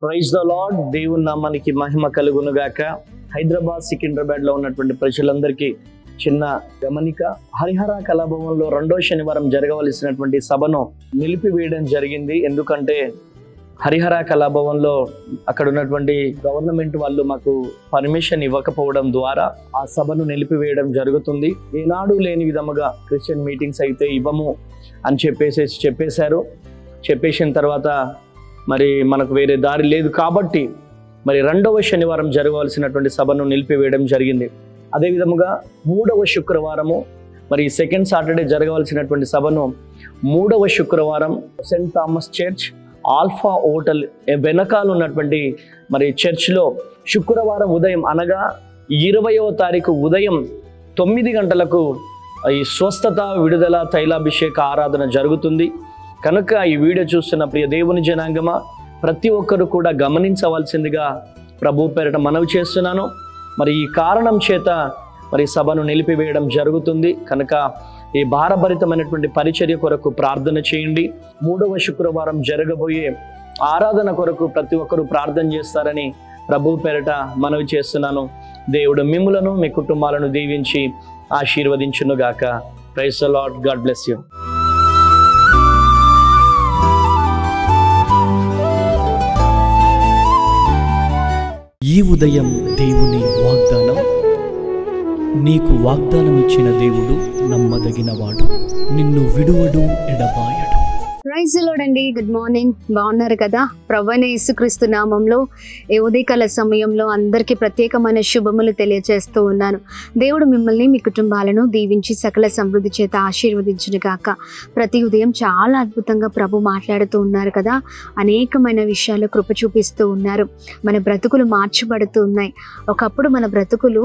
Praise the lord. దేవుని నామానికి మహిమ కలుగును గాక. హైదరాబాద్, సికింద్రాబాద్ లో ఉన్నటువంటి ప్రజలందరికీ చిన్న గమనిక. హరిహర కళాభవన్లో 2వ శనివారం జరగవలసినటువంటి సభను నిలిపివేయడం జరిగింది. ఎందుకంటే హరిహర కళాభవన్లో అక్కడ ఉన్నటువంటి గవర్నమెంట్ వాళ్ళు మాకు పర్మిషన్ ఇవ్వకపోవడం ద్వారా ఆ సభను నిలిపివేయడం జరుగుతుంది. ఏనాడు లేని విధముగా క్రిస్టియన్ మీటింగ్స్ అయితే ఇవ్వము అని చెప్పేశారు. చెప్పేసిన తర్వాత మరి మనకు వేరే దారి లేదు కాబట్టి మరి 2వ శనివారం జరగవలసినటువంటి సభను నిలిపివేయడం జరిగింది. అదేవిధముగా 3వ శుక్రవారము మరి సెకండ్ సాటర్డే జరగవలసినటువంటి సభను 3వ శుక్రవారం Saint Thomas church alpha hotel వెనకాల ఉన్నటువంటి మరి చర్చ్లో శుక్రవారం ఉదయం అనగా 20వ తారీఖు ఉదయం 9 గంటలకు ఈ స్వస్థత విడుదల తైలాభిషేక ఆరాధన జరుగుతుంది. కనుక ఈ వీడియో చూస్తున్న ప్రియ దేవుని జనాంగమా, ప్రతి ఒక్కరు కూడా గమనించవలసిందిగా ప్రభు పేరిట మనవి చేస్తున్నాను. మరి ఈ కారణం చేత మరి సభను నిలిపివేయడం జరుగుతుంది. కనుక ఈ భారభరితమైనటువంటి పరిచర్య కొరకు ప్రార్థన చేయండి. 3వ శుక్రవారం జరగబోయే ఆరాధన కొరకు ప్రతి ఒక్కరు ప్రార్థన చేస్తారని ప్రభు పేరిట మనవి చేస్తున్నాను. దేవుడు మిమ్ములను మీ కుటుంబాలను దీవించి ఆశీర్వదించును గాక. Praise the Lord. God bless you. ఈ ఉదయం దేవుని వాగ్దానం. నీకు వాగ్దానం ఇచ్చిన దేవుడు నమ్మదగినవాడు, నిన్ను విడువడు, ఎడబాయడు. ప్రైజ్ ది లార్డ్ అండి. Good morning. బాగున్నారు కదా? ప్రభువైన యేసుక్రీస్తు నామంలో ఈ ఉదయకాల సమయంలో అందరికీ ప్రత్యేకమైన శుభములు తెలియజేస్తూ ఉన్నాను. దేవుడు మిమ్మల్ని మీ కుటుంబాలను దీవించి సకల సమృద్ధి చేత ఆశీర్వదించును గాక. ప్రతి ఉదయం చాలా అద్భుతంగా ప్రభు మాట్లాడుతూ ఉన్నారు కదా. అనేకమైన విషయాలు కృప చూపిస్తూ ఉన్నారు. మన బ్రతుకులు మార్చబడుతూ ఉన్నాయి. ఒకప్పుడు మన బ్రతుకులు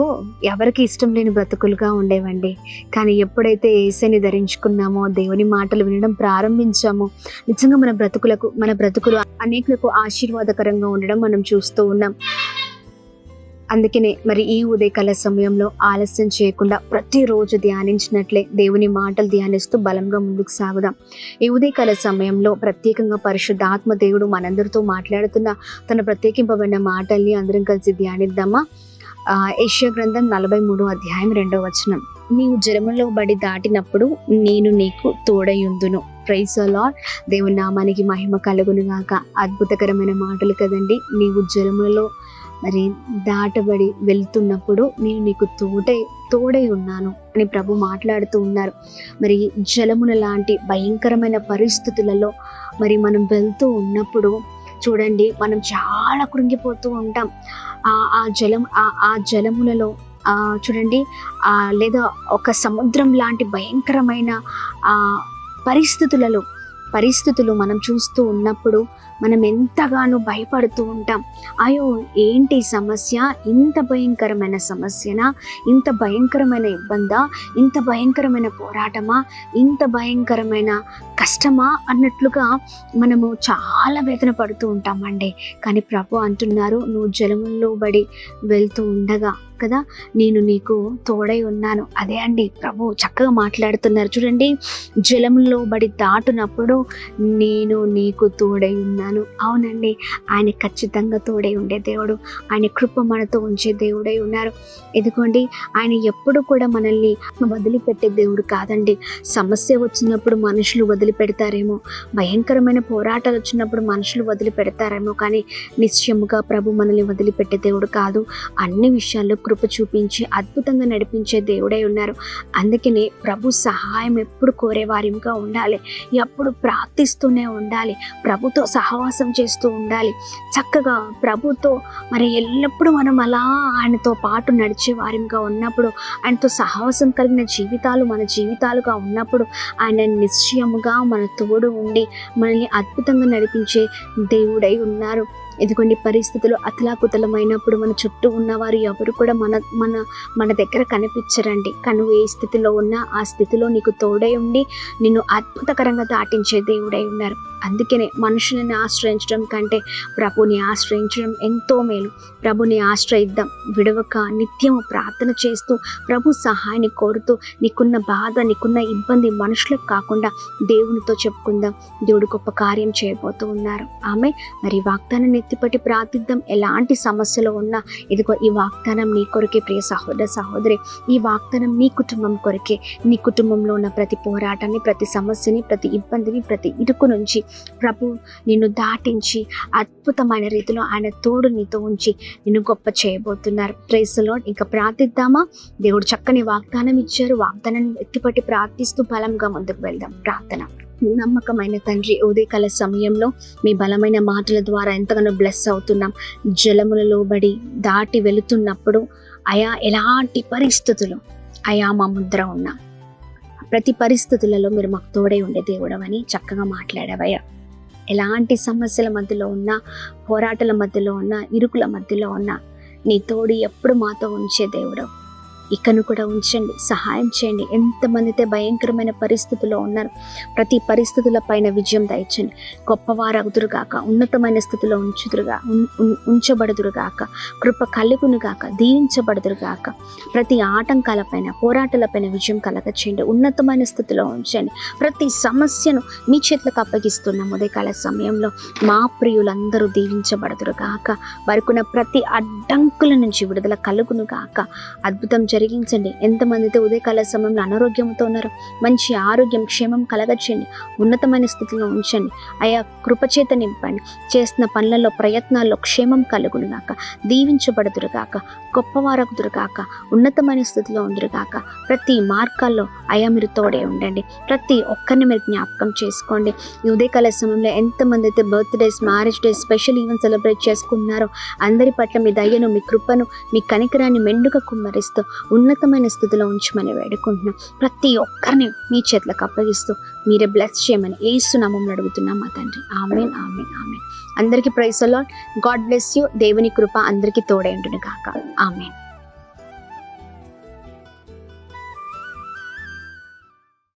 ఎవరికి ఇష్టం లేని బ్రతుకులుగా ఉండేవండి. కానీ ఎప్పుడైతే యేసుని ధరించుకున్నామో, దేవుని మాటలు వినడం ప్రారంభించామో, నిజంగా మన బ్రతుకులు అనేకులకు ఆశీర్వాదకరంగా ఉండడం మనం చూస్తూ ఉన్నాం. అందుకనే మరి ఈ ఉదయకాల సమయంలో ఆలస్యం చేయకుండా ప్రతిరోజు ధ్యానించినట్లే దేవుని మాటలు ధ్యానిస్తూ బలంగా ముందుకు సాగుదాం. ఈ ఉదయకాల సమయంలో ప్రత్యేకంగా పరిశుద్ధాత్మ దేవుడు మనందరితో మాట్లాడుతున్న తన ప్రత్యేకింపబడిన మాటల్ని అందరం కలిసి ధ్యానిద్దామా? యెషయా గ్రంథం 43వ అధ్యాయం 2వ వచనం. నీవు జలములో బడి దాటినప్పుడు నేను నీకు తోడయుందును. Praise the lord. దేవుని నామానికి మహిమ కలుగును గాక. అద్భుతకరమైన మాటలు కదండి. నీవు జలములలో మరి దాటబడి వెళ్తున్నప్పుడు నేను నీకు తోడై ఉన్నాను అని ప్రభు మాట్లాడుతూ ఉన్నారు. మరి జలముల లాంటి భయంకరమైన పరిస్థితులలో మరి మనం వెళ్తూ ఉన్నప్పుడు చూడండి, మనం చాలా కృంగిపోతూ ఉంటాం. ఆ జలములలో చూడండి, లేదా ఒక సముద్రం లాంటి భయంకరమైన పరిస్థితులు మనం చూస్తూ ఉన్నప్పుడు మనం ఎంతగానో భయపడుతూ ఉంటాం. అయ్యో, ఏంటి సమస్య? ఇంత భయంకరమైన సమస్యనా? ఇంత భయంకరమైన ఇబ్బందా? ఇంత భయంకరమైన పోరాటమా? ఇంత భయంకరమైన కష్టమా అన్నట్లుగా మనము చాలా వేదన పడుతూ ఉంటామండి. కానీ ప్రభు అంటున్నారు, నువ్వు జలములో బడి వెళ్తూ ఉండగా కదా నేను నీకు తోడై ఉన్నాను. అదే అండి ప్రభు చక్కగా మాట్లాడుతున్నారు. చూడండి, జలములో బడి దాటునప్పుడు నేను నీకు తోడై ఉన్నాను. అవునండి, ఆయన ఖచ్చితంగా తోడై ఉండే దేవుడు. ఆయన కృప మనతో ఉంచే దేవుడై ఉన్నారు. ఎదుకోండి, ఆయన ఎప్పుడు కూడా మనల్ని వదిలిపెట్టే దేవుడు కాదండి. సమస్య వచ్చినప్పుడు మనుషులు వదిలిపెడతారేమో, భయంకరమైన పోరాటాలు వచ్చినప్పుడు మనుషులు వదిలిపెడతారేమో, కానీ నిశ్చయముగా ప్రభు మనల్ని వదిలిపెట్టే దేవుడు కాదు. అన్ని విషయాల్లో కృప చూపించి అద్భుతంగా నడిపించే దేవుడై ఉన్నారు. అందుకనే ప్రభు సహాయం ఎప్పుడు కోరేవారిగా ఉండాలి, ఎప్పుడు ప్రార్థిస్తూనే ఉండాలి, ప్రభుతో సహవాసం చేస్తూ ఉండాలి. చక్కగా ప్రభుతో మరి ఎల్లప్పుడూ మనం అలా ఆయనతో పాటు నడిచే వారిగా ఉన్నప్పుడు, ఆయనతో సహవాసం కలిగిన జీవితాలు మన జీవితాలుగా ఉన్నప్పుడు ఆయన నిశ్చయముగా మన తోడు ఉండి మనల్ని అద్భుతంగా నడిపించే దేవుడై ఉన్నారు. ఎందుకంటే పరిస్థితులు అతలాకుతలమైనప్పుడు మన చుట్టూ ఉన్నవారు ఎవరు కూడా మన దగ్గర కనిపించరండి. కానీ నువ్వు ఏ స్థితిలో ఉన్నా ఆ స్థితిలో నీకు తోడై ఉండి నిన్ను అద్భుతకరంగా దాటించే దేవుడై ఉన్నారు. అందుకనే మనుషులను ఆశ్రయించడం కంటే ప్రభుని ఆశ్రయించడం ఎంతో మేలు. ప్రభుని ఆశ్రయిద్దాం, విడవక నిత్యము ప్రార్థన చేస్తూ ప్రభు సహాయాన్ని కోరుతూ నీకున్న బాధ, నీకున్న ఇబ్బంది మనుషులకు కాకుండా దేవునితో చెప్పుకుందాం. దేవుడు గొప్ప కార్యం చేయబోతూ ఉన్నారు. ఆమె మరి వాగ్దానాన్ని ఎత్తిపట్టి ప్రార్థిద్దాం. ఎలాంటి సమస్యలు ఉన్నా ఇదిగో ఈ వాగ్దానం నీ కొరకే ప్రియ సహోదర సహోదరి. ఈ వాగ్దానం నీ కుటుంబం కొరకే. నీ కుటుంబంలో ఉన్న ప్రతి పోరాటాన్ని, ప్రతి సమస్యని, ప్రతి ఇబ్బందిని, ప్రతి ఇరుకు నుంచి ప్రభు నిన్ను దాటించి అద్భుతమైన రీతిలో ఆయన తోడు నీతో ఉంచి నిన్ను గొప్ప చేయబోతున్నారు. Praise the Lord. ఇంకా ప్రార్థిద్దామా? దేవుడు చక్కని వాగ్దానం ఇచ్చారు. వాగ్దానాన్ని ఎత్తిపట్టి ప్రార్థిస్తూ బలంగా ముందుకు వెళ్దాం. ప్రార్థన. నమ్మకమైన తండ్రి, ఉదయకాల సమయంలో మీ బలమైన మాటల ద్వారా ఎంతగానో బ్లెస్ అవుతున్నాం. జలములలో బడి దాటి వెళుతున్నప్పుడు అయా ఎలాంటి పరిస్థితులు అయా మా ముద్ర ఉన్నాం, ప్రతి పరిస్థితులలో మీరు మాకు తోడై ఉండే దేవుడవని చక్కగా మాట్లాడావయ్యా. ఎలాంటి సమస్యల మధ్యలో ఉన్నా, పోరాటాల మధ్యలో ఉన్నా, ఇరుకుల మధ్యలో ఉన్నా నీ తోడు ఎప్పుడు మాతో ఉంచే దేవుడు. ఇకను కూడా ఉంచండి, సహాయం చేయండి. ఎంతమంది అయితే భయంకరమైన పరిస్థితుల్లో ఉన్నారు, ప్రతి పరిస్థితుల పైన విజయం దయచండి. గొప్పవారగుదురుగాక, ఉన్నతమైన స్థితిలో ఉంచబడుదురుగాక, కృప కలుగునుగాక, దీవించబడుదురుగాక. ప్రతి ఆటంకాలపైన, పోరాటాలపైన విజయం కలగచేయండి. ఉన్నతమైన స్థితిలో ఉంచండి. ప్రతి సమస్యను మీ చేతులకు అప్పగిస్తున్నాం. ఉదయకాల సమయంలో మా ప్రియులందరూ దీవించబడుదురుగాక. వారికున్న ప్రతి అడ్డంకుల నుంచి విడుదల కలుగునుగాక. అద్భుతం జరిగించండి. ఎంతమంది అయితే ఉదయకాల సమయంలో అనారోగ్యంతో ఉన్నారో మంచి ఆరోగ్యం, క్షేమం కలగచేయండి. ఉన్నతమైన స్థితిలో ఉంచండి. ఆయా కృపచేత నింపండి. చేస్తున్న పనులలో, ప్రయత్నాల్లో క్షేమం కలుగునుగాక, దీవించబడుదురుగాక, గొప్పవారగుదురుగాక, ఉన్నతమైన స్థితిలో ఉందురుగాక. ప్రతి మార్గాల్లో అయా మీరు తోడే ఉండండి. ప్రతి ఒక్కరిని మీరు జ్ఞాపకం చేసుకోండి. ఈ ఉదయకాల సమయంలో ఎంతమంది అయితే birthdays, marriage days, special event celebrate చేసుకున్నారో అందరి పట్ల మీ దయను, మీ కృపను, మీ కనికరాన్ని మెండుగా కుమ్మరిస్తూ ఉన్నతమైన స్థితిలో ఉంచమని వేడుకుంటున్నాం. ప్రతి ఒక్కరిని మీ చేతులకు అప్పగిస్తూ మీరే బ్లెస్ చేయమని యేసు నామములో అడుగుతున్నాం మా తండ్రి. ఆమేన్, ఆమేన్, ఆమేన్. అందరికీ praise the Lord. God bless you. దేవుని కృప అందరికీ తోడై ఉండును గాక. ఆమేన్.